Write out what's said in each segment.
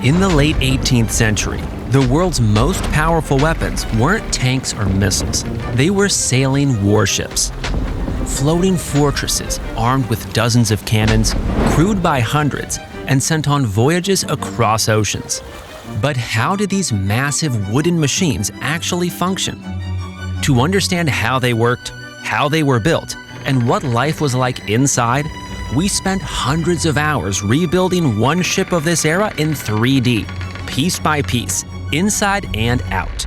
In the late 18th century, the world's most powerful weapons weren't tanks or missiles. They were sailing warships. Floating fortresses armed with dozens of cannons, crewed by hundreds, and sent on voyages across oceans. But how did these massive wooden machines actually function? To understand how they worked, how they were built, and what life was like inside, we spent hundreds of hours rebuilding one ship of this era in 3D, piece by piece, inside and out.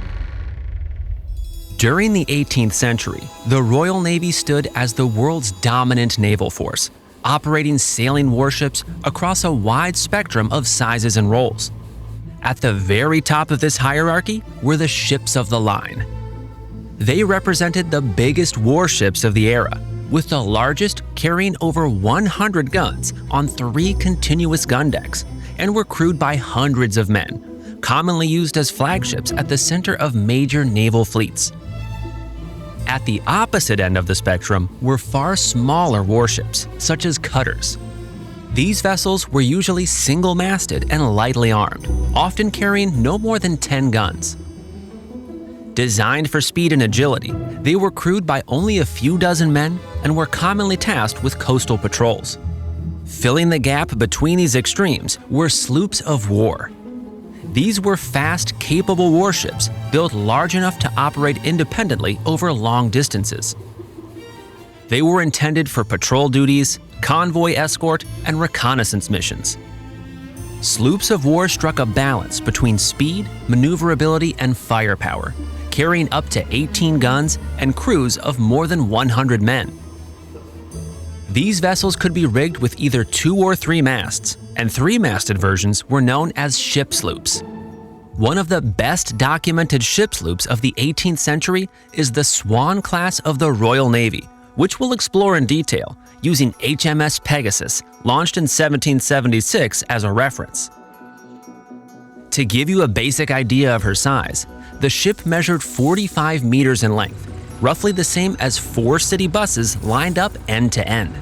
During the 18th century, the Royal Navy stood as the world's dominant naval force, operating sailing warships across a wide spectrum of sizes and roles. At the very top of this hierarchy were the ships of the line. They represented the biggest warships of the era, with the largest carrying over 100 guns on 3 continuous gun decks, and were crewed by hundreds of men, commonly used as flagships at the center of major naval fleets. At the opposite end of the spectrum were far smaller warships, such as cutters. These vessels were usually single-masted and lightly armed, often carrying no more than 10 guns. Designed for speed and agility, they were crewed by only a few dozen men and were commonly tasked with coastal patrols. Filling the gap between these extremes were sloops of war. These were fast, capable warships built large enough to operate independently over long distances. They were intended for patrol duties, convoy escort, and reconnaissance missions. Sloops of war struck a balance between speed, maneuverability, and firepower, carrying up to 18 guns and crews of more than 100 men. These vessels could be rigged with either 2 or 3 masts, and 3-masted versions were known as ship-sloops. One of the best documented ship-sloops of the 18th century is the Swan-Class of the Royal Navy, which we'll explore in detail using HMS Pegasus, launched in 1776 as a reference. To give you a basic idea of her size, the ship measured 45 meters in length, roughly the same as 4 city buses lined up end to end.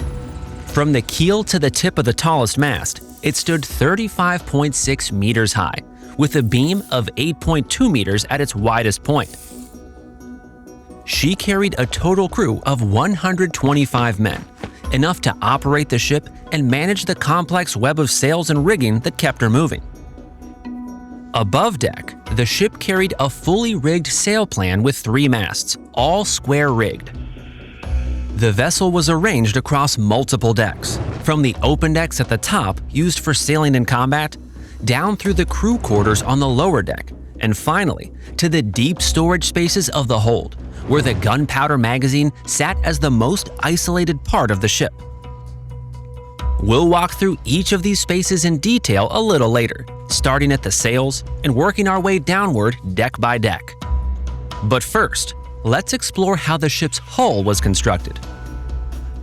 From the keel to the tip of the tallest mast, it stood 35.6 meters high, with a beam of 8.2 meters at its widest point. She carried a total crew of 125 men, enough to operate the ship and manage the complex web of sails and rigging that kept her moving. Above deck, the ship carried a fully rigged sail plan with 3 masts, all square-rigged. The vessel was arranged across multiple decks, from the open decks at the top used for sailing and combat, down through the crew quarters on the lower deck, and finally to the deep storage spaces of the hold, where the gunpowder magazine sat as the most isolated part of the ship. We'll walk through each of these spaces in detail a little later, starting at the sails and working our way downward deck by deck. But first, let's explore how the ship's hull was constructed.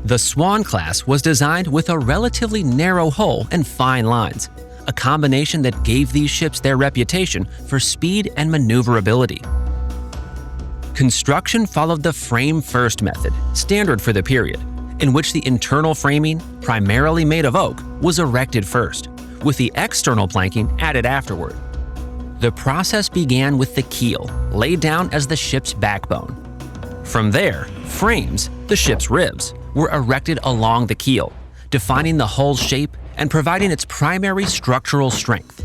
The Swan-Class was designed with a relatively narrow hull and fine lines, a combination that gave these ships their reputation for speed and maneuverability. Construction followed the frame-first method, standard for the period, in which the internal framing, primarily made of oak, was erected first, with the external planking added afterward. The process began with the keel, laid down as the ship's backbone. From there, frames, the ship's ribs, were erected along the keel, defining the hull's shape and providing its primary structural strength.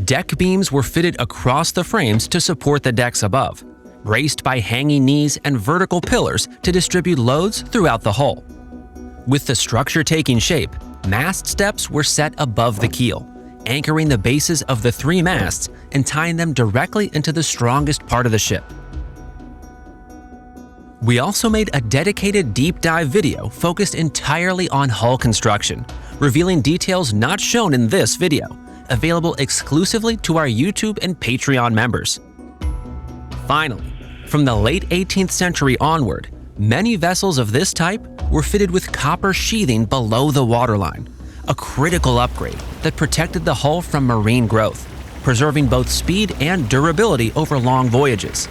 Deck beams were fitted across the frames to support the decks above, braced by hanging knees and vertical pillars to distribute loads throughout the hull. With the structure taking shape, mast steps were set above the keel, anchoring the bases of the 3 masts and tying them directly into the strongest part of the ship. We also made a dedicated deep dive video focused entirely on hull construction, revealing details not shown in this video, available exclusively to our YouTube and Patreon members. Finally, from the late 18th century onward, many vessels of this type were fitted with copper sheathing below the waterline, a critical upgrade that protected the hull from marine growth, preserving both speed and durability over long voyages.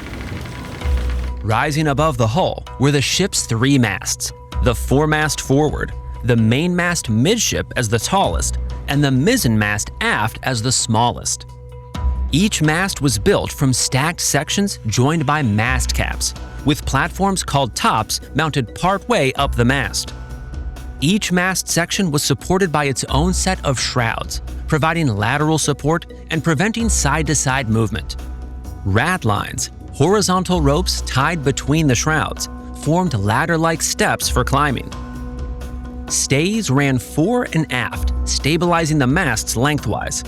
Rising above the hull were the ship's 3 masts, the foremast forward, the mainmast midship as the tallest, and the mizzenmast aft as the smallest. Each mast was built from stacked sections joined by mast caps, with platforms called tops mounted partway up the mast. Each mast section was supported by its own set of shrouds, providing lateral support and preventing side-to-side movement. Ratlines, horizontal ropes tied between the shrouds, formed ladder-like steps for climbing. Stays ran fore and aft, stabilizing the masts lengthwise.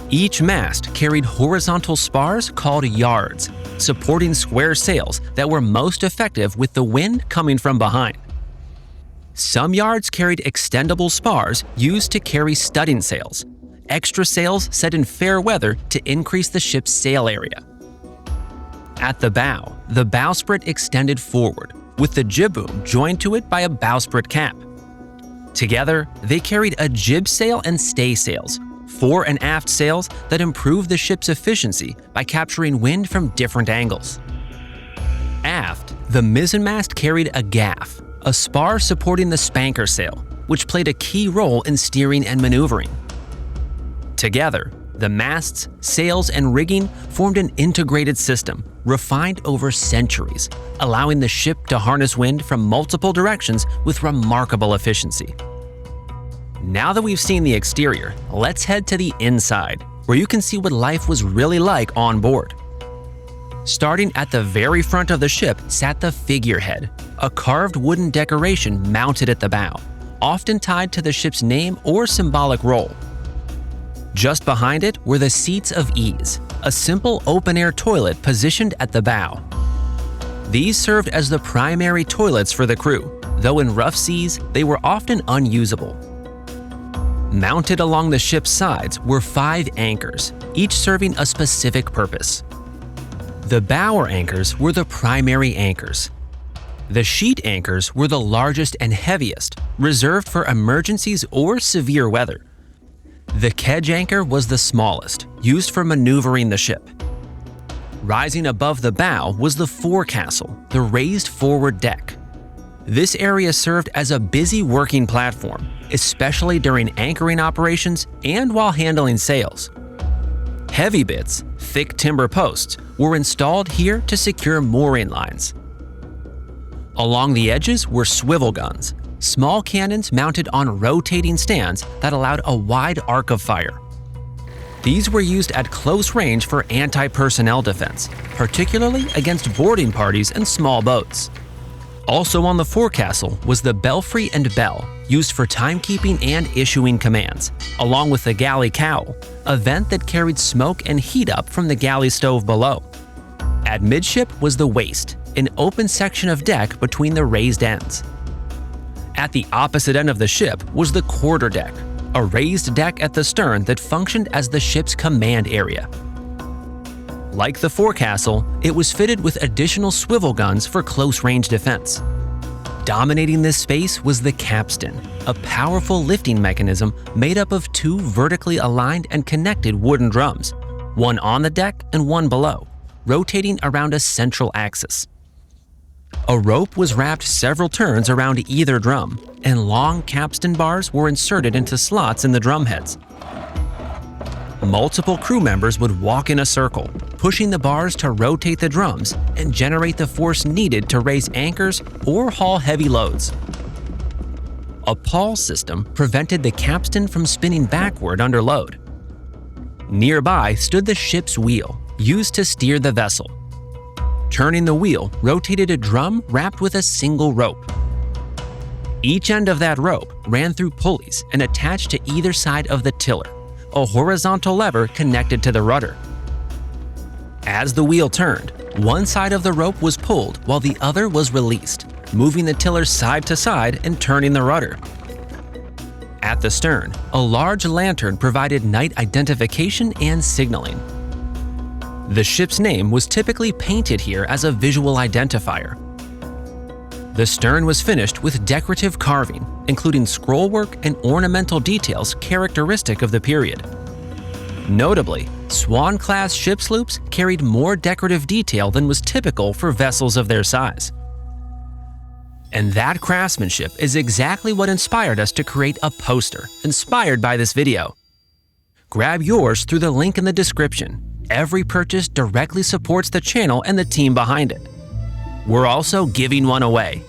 Each mast carried horizontal spars called yards, supporting square sails that were most effective with the wind coming from behind. Some yards carried extendable spars used to carry studding sails, extra sails set in fair weather to increase the ship's sail area. At the bowsprit extended forward, with the jib boom joined to it by a bowsprit cap. Together, they carried a jib sail and stay sails, fore and aft sails that improved the ship's efficiency by capturing wind from different angles. Aft, the mizzenmast carried a gaff, a spar supporting the spanker sail, which played a key role in steering and maneuvering. Together, the masts, sails, and rigging formed an integrated system refined over centuries, allowing the ship to harness wind from multiple directions with remarkable efficiency. Now that we've seen the exterior, let's head to the inside, where you can see what life was really like on board. Starting at the very front of the ship sat the figurehead, a carved wooden decoration mounted at the bow, often tied to the ship's name or symbolic role. Just behind it were the seats of ease, a simple open-air toilet positioned at the bow. These served as the primary toilets for the crew, though in rough seas they were often unusable. Mounted along the ship's sides were 5 anchors, each serving a specific purpose. The bower anchors were the primary anchors. The sheet anchors were the largest and heaviest, reserved for emergencies or severe weather. The kedge anchor was the smallest, used for maneuvering the ship. Rising above the bow was the forecastle, the raised forward deck. This area served as a busy working platform, especially during anchoring operations and while handling sails. Heavy bits, thick timber posts, were installed here to secure mooring lines. Along the edges were swivel guns, small cannons mounted on rotating stands that allowed a wide arc of fire. These were used at close range for anti-personnel defense, particularly against boarding parties and small boats. Also on the forecastle was the belfry and bell, used for timekeeping and issuing commands, along with the galley cowl, a vent that carried smoke and heat up from the galley stove below. At midship was the waist, an open section of deck between the raised ends. At the opposite end of the ship was the quarterdeck, a raised deck at the stern that functioned as the ship's command area. Like the forecastle, it was fitted with additional swivel guns for close-range defense. Dominating this space was the capstan, a powerful lifting mechanism made up of 2 vertically aligned and connected wooden drums, one on the deck and one below, rotating around a central axis. A rope was wrapped several turns around either drum, and long capstan bars were inserted into slots in the drumheads. Multiple crew members would walk in a circle, pushing the bars to rotate the drums and generate the force needed to raise anchors or haul heavy loads. A pawl system prevented the capstan from spinning backward under load. Nearby stood the ship's wheel, used to steer the vessel. Turning the wheel rotated a drum wrapped with a single rope. Each end of that rope ran through pulleys and attached to either side of the tiller, a horizontal lever connected to the rudder. As the wheel turned, one side of the rope was pulled while the other was released, moving the tiller side to side and turning the rudder. At the stern, a large lantern provided night identification and signaling. The ship's name was typically painted here as a visual identifier. The stern was finished with decorative carving, including scrollwork and ornamental details characteristic of the period. Notably, Swan-Class Ship-Sloops carried more decorative detail than was typical for vessels of their size. And that craftsmanship is exactly what inspired us to create a poster inspired by this video. Grab yours through the link in the description. Every purchase directly supports the channel and the team behind it. We're also giving one away.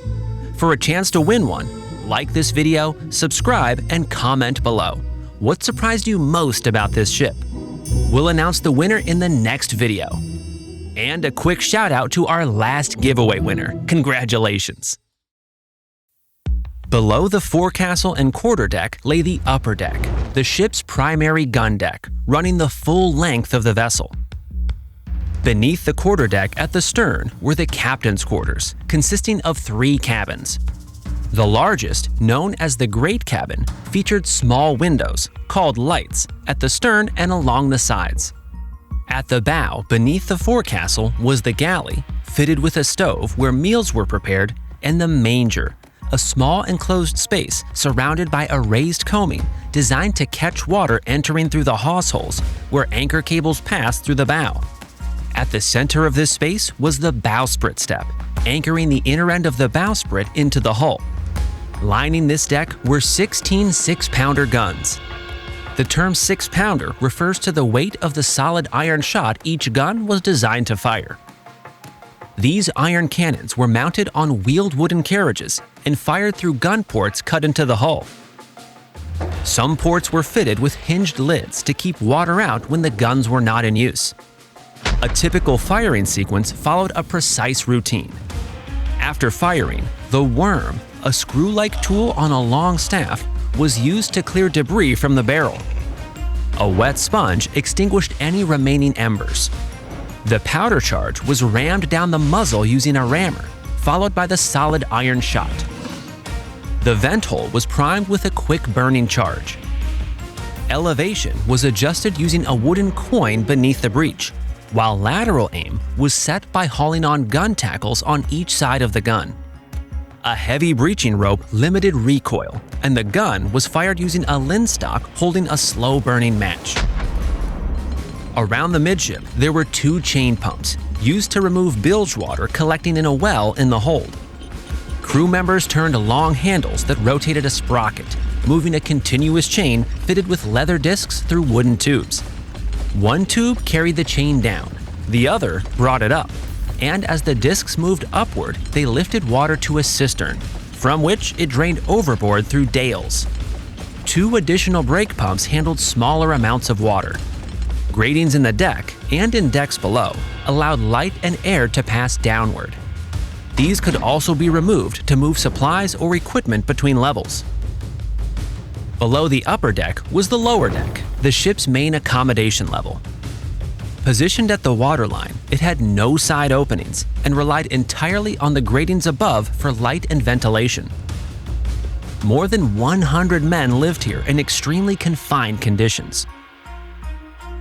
For a chance to win one, like this video, subscribe, and comment below. What surprised you most about this ship? We'll announce the winner in the next video. And a quick shout out to our last giveaway winner. Congratulations! Below the forecastle and quarterdeck lay the upper deck, the ship's primary gun deck, running the full length of the vessel. Beneath the quarterdeck at the stern were the captain's quarters, consisting of 3 cabins. The largest, known as the Great Cabin, featured small windows, called lights, at the stern and along the sides. At the bow, beneath the forecastle, was the galley, fitted with a stove where meals were prepared, and the manger, a small enclosed space surrounded by a raised coaming designed to catch water entering through the hawse holes where anchor cables pass through the bow. At the center of this space was the bowsprit step, anchoring the inner end of the bowsprit into the hull. Lining this deck were 16 6-pounder guns. The term 6-pounder refers to the weight of the solid iron shot each gun was designed to fire. These iron cannons were mounted on wheeled wooden carriages and fired through gun ports cut into the hull. Some ports were fitted with hinged lids to keep water out when the guns were not in use. A typical firing sequence followed a precise routine. After firing, the worm, a screw-like tool on a long staff, was used to clear debris from the barrel. A wet sponge extinguished any remaining embers. The powder charge was rammed down the muzzle using a rammer, followed by the solid iron shot. The vent hole was primed with a quick-burning charge. Elevation was adjusted using a wooden coin beneath the breech, while lateral aim was set by hauling on gun tackles on each side of the gun. A heavy breeching rope limited recoil, and the gun was fired using a linstock holding a slow-burning match. Around the midship, there were 2 chain pumps, used to remove bilge water collecting in a well in the hold. Crew members turned long handles that rotated a sprocket, moving a continuous chain fitted with leather discs through wooden tubes. One tube carried the chain down, the other brought it up, and as the discs moved upward, they lifted water to a cistern, from which it drained overboard through dales. 2 additional brake pumps handled smaller amounts of water. Gratings in the deck and in decks below allowed light and air to pass downward. These could also be removed to move supplies or equipment between levels. Below the upper deck was the lower deck, the ship's main accommodation level. Positioned at the waterline, it had no side openings and relied entirely on the gratings above for light and ventilation. More than 100 men lived here in extremely confined conditions.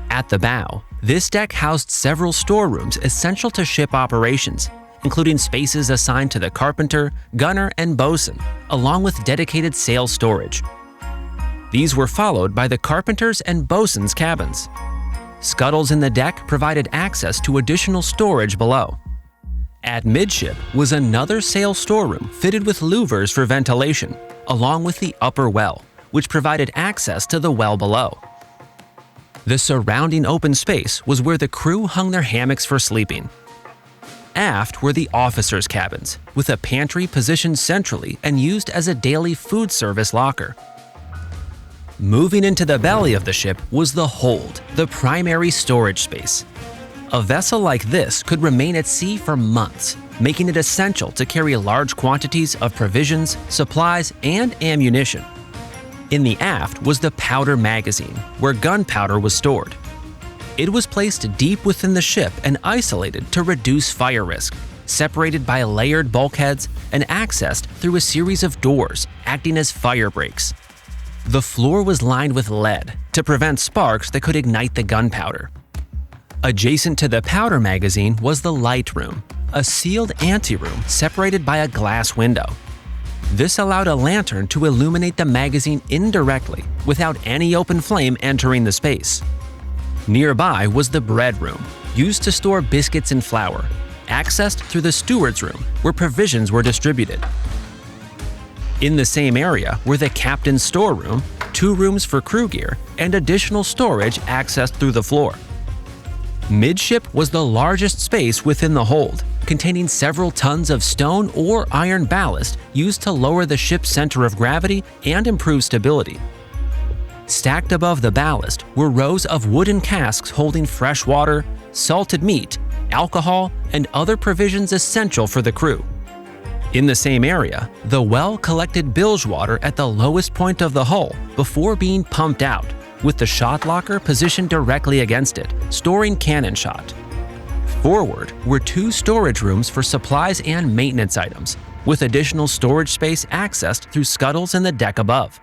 At the bow, this deck housed several storerooms essential to ship operations, including spaces assigned to the carpenter, gunner, and bosun, along with dedicated sail storage. These were followed by the carpenter's and bosun's cabins. Scuttles in the deck provided access to additional storage below. At midship was another sail storeroom fitted with louvers for ventilation, along with the upper well, which provided access to the well below. The surrounding open space was where the crew hung their hammocks for sleeping. Aft were the officers' cabins, with a pantry positioned centrally and used as a daily food service locker. Moving into the belly of the ship was the hold, the primary storage space. A vessel like this could remain at sea for months, making it essential to carry large quantities of provisions, supplies, and ammunition. In the aft was the powder magazine, where gunpowder was stored. It was placed deep within the ship and isolated to reduce fire risk, separated by layered bulkheads and accessed through a series of doors acting as fire breaks. The floor was lined with lead to prevent sparks that could ignite the gunpowder. Adjacent to the powder magazine was the light room, a sealed anteroom separated by a glass window. This allowed a lantern to illuminate the magazine indirectly without any open flame entering the space. Nearby was the bread room, used to store biscuits and flour, accessed through the steward's room where provisions were distributed. In the same area were the captain's storeroom, 2 rooms for crew gear, and additional storage accessed through the floor. Midship was the largest space within the hold, containing several tons of stone or iron ballast used to lower the ship's center of gravity and improve stability. Stacked above the ballast were rows of wooden casks holding fresh water, salted meat, alcohol, and other provisions essential for the crew. In the same area, the well collected bilge water at the lowest point of the hull before being pumped out, with the shot locker positioned directly against it, storing cannon shot. Forward were 2 storage rooms for supplies and maintenance items, with additional storage space accessed through scuttles in the deck above.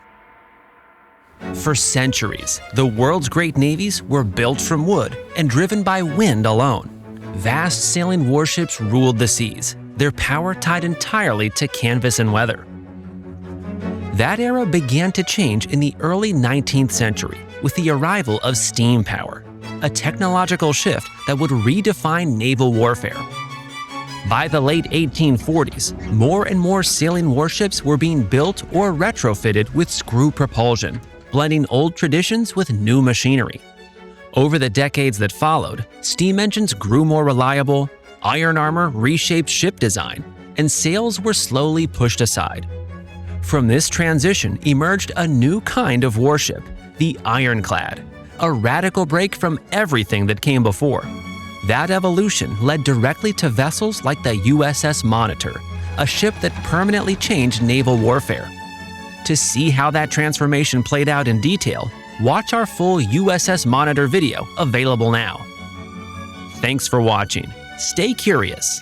For centuries, the world's great navies were built from wood and driven by wind alone. Vast sailing warships ruled the seas, their power tied entirely to canvas and weather. That era began to change in the early 19th century with the arrival of steam power, a technological shift that would redefine naval warfare. By the late 1840s, more and more sailing warships were being built or retrofitted with screw propulsion, blending old traditions with new machinery. Over the decades that followed, steam engines grew more reliable, iron armor reshaped ship design, and sails were slowly pushed aside. From this transition emerged a new kind of warship, the ironclad, a radical break from everything that came before. That evolution led directly to vessels like the USS Monitor, a ship that permanently changed naval warfare. To see how that transformation played out in detail, watch our full USS Monitor video available now. Thanks for watching. Stay curious.